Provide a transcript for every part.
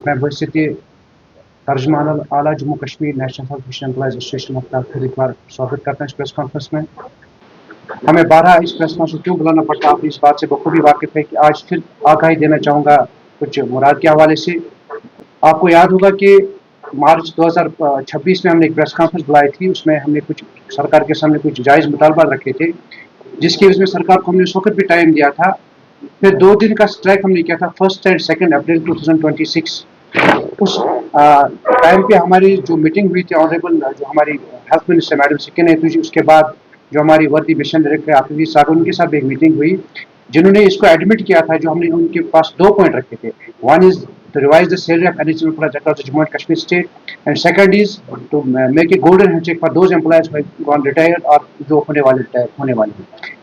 मैं बहसियत तर्जमान आला Jammu Kashmir national health mission employees association का फिर एक बार स्वागत करते हैं इस प्रेस कॉन्फ्रेंस में। हमें 12 इस प्रेस कॉन्फ्रेंस क्यों बुलाना पड़ता, आप इस बात से बखूबी वाकिफ है कि आज फिर आगाही देना चाहूँगा कुछ मुराद के हवाले से। आपको याद होगा कि मार्च 2026 में हमने एक प्रेस कॉन्फ्रेंस बुलाई थी, उसमें हमने कुछ सरकार के सामने कुछ जायज़ मुतालबा रखे थे, जिसकी वजह में सरकार को हमने उस वक्त भी टाइम दिया था। फिर 2 दिन का स्ट्राइक हमने किया था 1 एंड 2 अप्रैल 2026। उस टाइम पे हमारी जो मीटिंग हुई थी ऑनरेबल जो हमारी हेल्थ मिनिस्टर मैडम सिक्किन है, उसके बाद जो हमारी वर्दी मिशन डायरेक्टर आफिदी साहब, उनके साथ एक मीटिंग हुई जिन्होंने इसको एडमिट किया था। जो हमने उनके पास 2 पॉइंट रखे थे, one is to revise the salary of NHS employees across the Jammu and Kashmir state, and second is to make a golden handshake for those employees who have gone retired और जो होने वाले हैं।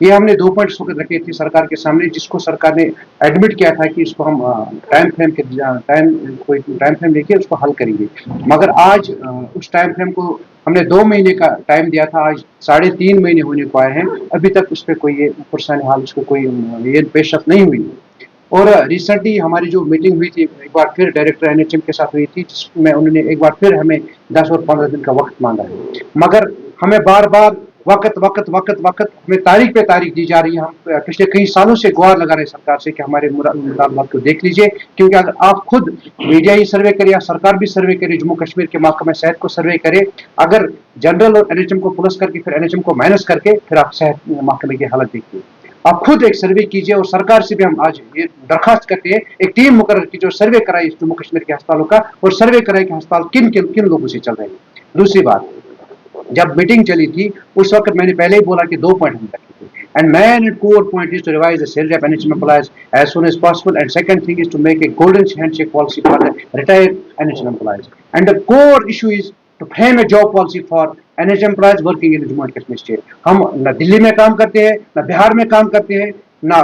ये हमने 2 point वक्त रखे थे सरकार के सामने, जिसको सरकार ने एडमिट किया था कि इसको हम टाइम फ्रेम लेके उसको हल करेंगे। मगर आज उस टाइम फ्रेम को हमने 2 महीने का टाइम दिया था, आज 3.5 महीने होने को आए हैं, अभी तक उस पर कोई ये पुरसान हाल उसको कोई ये पेशरफ नहीं हुई। और रिसेंटली हमारी जो मीटिंग हुई थी एक बार फिर डायरेक्टर एनएचएम के साथ हुई थी, जिसमें उन्होंने एक बार फिर हमें 10 और 15 दिन का वक्त मांगा है। मगर हमें बार बार वक्त हमें तारीख पे तारीख दी जा रही है। हम पिछले कई सालों से गुहार लगा रहे हैं सरकार से कि हमारे मुतालबात को देख लीजिए, क्योंकि अगर आप खुद मीडिया ही सर्वे करे या सरकार भी सर्वे करे, जम्मू कश्मीर के महकमा सेहत को सर्वे करे, अगर जनरल और एनएचएम को प्लस करके फिर एनएचएम को माइनस करके फिर आप सेहत महकमे की हालत देखिए। आप खुद एक सर्वे कीजिए, और सरकार से भी हम आज ये दरखास्त करते हैं एक टीम मुकर्रर की जो सर्वे कराए जम्मू कश्मीर के अस्पतालों का, और सर्वे कराए कि अस्पताल किन लोगों से चल रहे हैं। दूसरी बात, जब मीटिंग चली थी उस वक्त मैंने पहले ही बोला कि 2 पॉइंट हम रखे थे, and main core point is to revise the salary of NHS employees as soon as possible, and second thing is to make a golden handshake policy for the retired NHS employees, and the core issue is to frame a job policy for NHS employees working in Jammu and Kashmir state। हम न दिल्ली में काम करते हैं, न बिहार में काम करते हैं, ना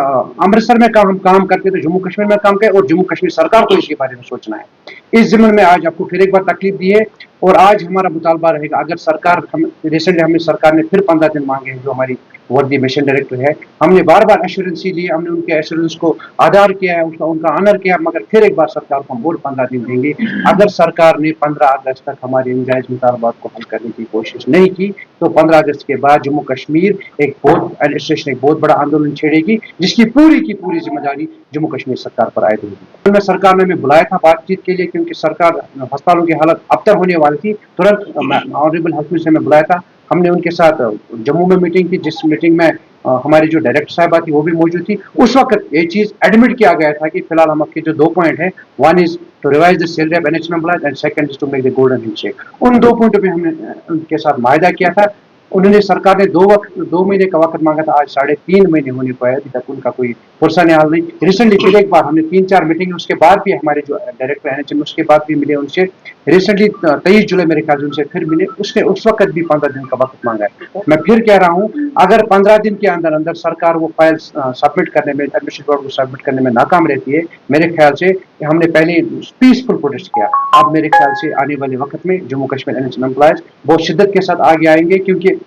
अमृतसर में हम काम करते हैं, तो जम्मू कश्मीर में काम करें, और जम्मू कश्मीर सरकार को इसके बारे में सोचना है। इस ज़िम्मन में आज आपको फिर एक बार तकलीफ दी है, और आज हमारा मुतालबा रहेगा, अगर सरकार रिसेंटली हमें सरकार ने फिर 15 दिन मांगे हैं, जो हमारी वर्दी मिशन डायरेक्टर है, हमने बार बार एश्योरेंस ली, हमने उनके एश्योरेंस को आधार किया है, उनका ऑनर किया, मगर फिर एक बार सरकार को हम और 15 दिन देंगे। अगर सरकार ने 15 अगस्त तक हमारे जायज़ मुतालबात को हल करने की कोशिश नहीं की, तो 15 अगस्त के बाद जम्मू कश्मीर एक बहुत बड़ा आंदोलन छेड़ेगी, जिसकी पूरी की पूरी जिम्मेदारी जम्मू कश्मीर सरकार पर आयद होगी। मैं सरकार ने हमें बुलाया था बातचीत के लिए, क्योंकि सरकार अस्पतालों की हालत अबतर होने वाली थी। तुरंत ऑनरेबल हेल्थ मिनिस्टर ने बुलाया था, हमने उनके साथ जम्मू में मीटिंग की, जिस मीटिंग में हमारी जो डायरेक्टर साहिबा थी वो भी मौजूद थी। उस वक्त ये चीज़ एडमिट किया गया था कि फिलहाल हम आपके जो 2 पॉइंट हैं, one is to revise the salary of NHS employees and second is to make the golden handshake. उन 2 पॉइंटों पे हमने उनके साथ मायदा किया था। उन्होंने सरकार ने 2 महीने का वक्त मांगा था, आज 3.5 महीने होने को है, अभी तक उनका कोई पुरसान हाल नहीं। रिसेंटली फिर एक बार हमने 3-4 मीटिंग, उसके बाद भी हमारे जो डायरेक्टर NHM उसके बाद भी मिले उनसे। रिसेंटली 23 जुलाई मेरे ख्याल से उनसे फिर मिले, उसने उस वक्त भी 15 दिन का वक्त मांगा है। मैं फिर कह रहा हूँ, अगर 15 दिन के अंदर अंदर सरकार वो फाइल सबमिट करने में, एडमिनिस्ट्रेटिव बोर्ड को सबमिट करने में नाकाम रहती है, मेरे ख्याल से हमने पहले पीसफुल प्रोटेस्ट किया, अब मेरे ख्याल से आने वाले वक्त में जम्मू कश्मीर NHS employees बहुत शिद्दत के साथ आगे आएंगे, क्योंकि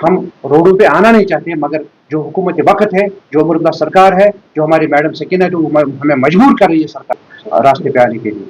हम रोडों पे आना नहीं चाहते, मगर जो हुकूमत वक्त है, जो अमरुल्लाह सरकार है, जो हमारी मैडम सकीना है, जो हमें मजबूर कर रही है सरकार रास्ते पे आने के लिए।